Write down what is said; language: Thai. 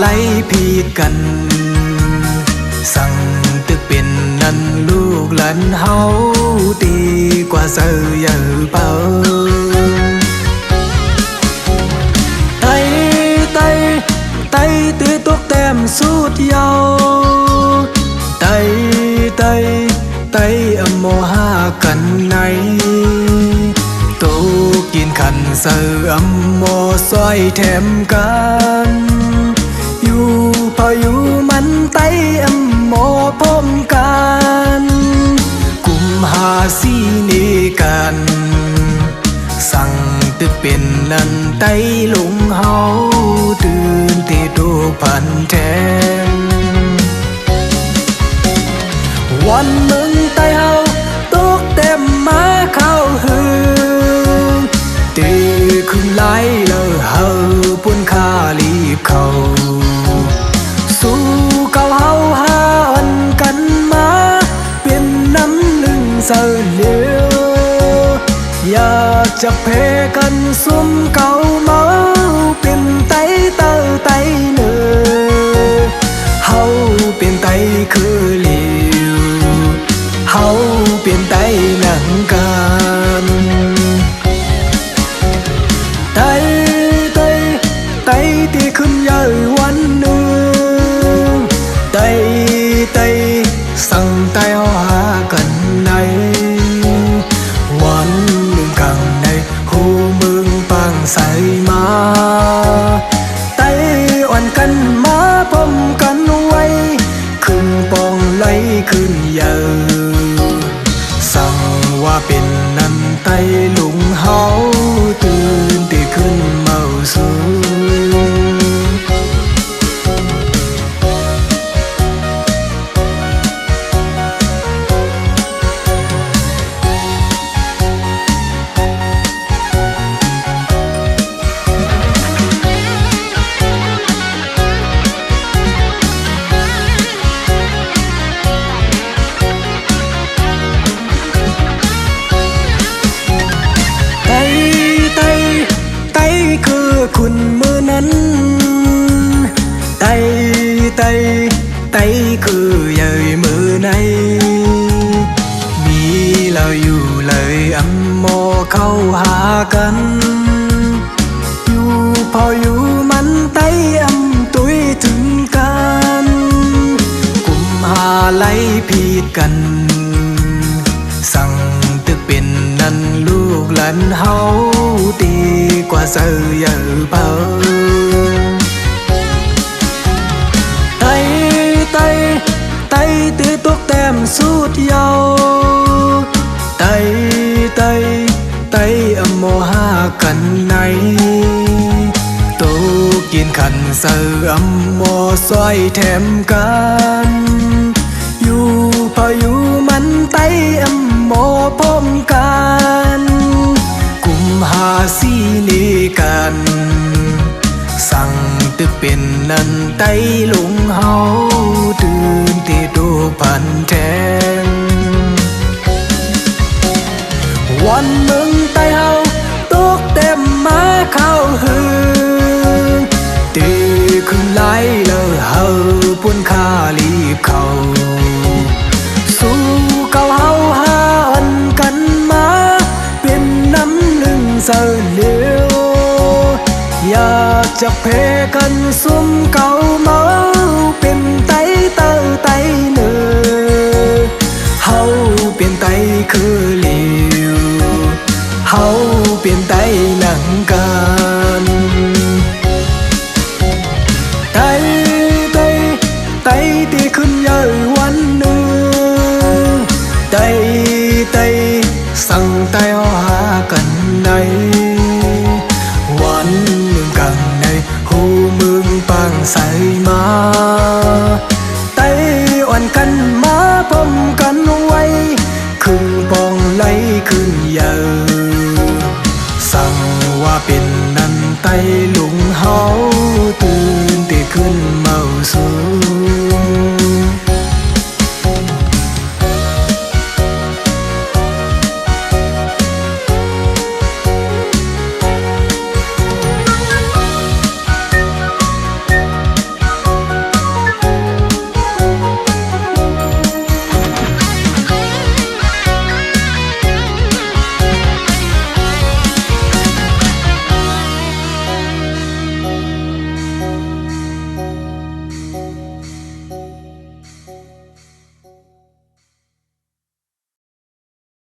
ไล่พีดกันสั่งตึกเป็นนั่นลูกหลานเฮาดีกว่าเสือเป่าไต่ไต่ไต่ตีตกแต้มสุดยาวไต่ไต่ไต่อโมหากันไหนโตกินขันเสือโมซอยแถมกันอยู่พออยู่มันไต่อโมพร้อมกันกุมหาสีนี้กันสั่งตึกเป็นนั่นไต่ลงเฮาตื่นที่ดูพันแทนวันมึงไต่เฮาตกเต็มมาเข้าหือตีขึ้นไหลเลยเฮาปุ่นคาลีบเขาสู้เก่าเฮาหาอันกันมาเป็นน้ำหนึ่งเสือเหลียวอยากจะเพกันซุ่มเก่าเมาเป็นไตเตอไตเนื้อเฮาเป็นไตคือเหลียวเฮาเป็นไตหนังกันไตไตไตที่ขึ้นใหญ่วันหนึ่งไตไตสั่งไตเอาหากันในวันหนึ่งกลางในหูมึงปังใส่มาไตอ่อนกันมาพมกันไว้ขึ้นปองไหลขึ้นเยอะสั่งว่าเป็นนันไตลุงเฮาตื่นที่ขึ้นเมาสูคุณมือนั้นไต่ไต่ไต่คือใหญ่มือในมีเราอยู่เลยอัมโมเข้าหากันอยู่พออยู่มันไต่อัมตุยถึงกันกุมหาไล่พีดกันสั่งตึกเป็นนั่นลูกหลานเฮาดีกว่าเสือเป่าไต่ไต่ไต่ตีตกแต้มสุดยาวไต่ไต่ไต่อโมหากันไหนโตกินขันเสือโมซอยแถมกันอยู่พออยู่มันไต่อโมพร้อมกันกุมหาสีนี้กันสั่งตึกเป็นนั่นไต่ลุงเฮาตื่นที่ดูพันแทนวันมึงไต่เฮาตกเต็มมาเข้าหือตีขึ้นไหลเลยเฮาปุ่นคาลีบเขาสู้เก่าเฮาหาอันกันมาเป็นน้ำหนึ่งเสือเหลียวอยากจะเพกันซุ่มเก่าเมาเป็นไตเตอไตเนื้อเฮาเป็นไตคือเหลียวเฮาเป็นไตหนังกันไตไตไตที่ขึ้นใหญ่วันหนึ่งไตไตสั่งไตเอาหากันในวันหนึ่งกลางในหูมึงปังใส่มา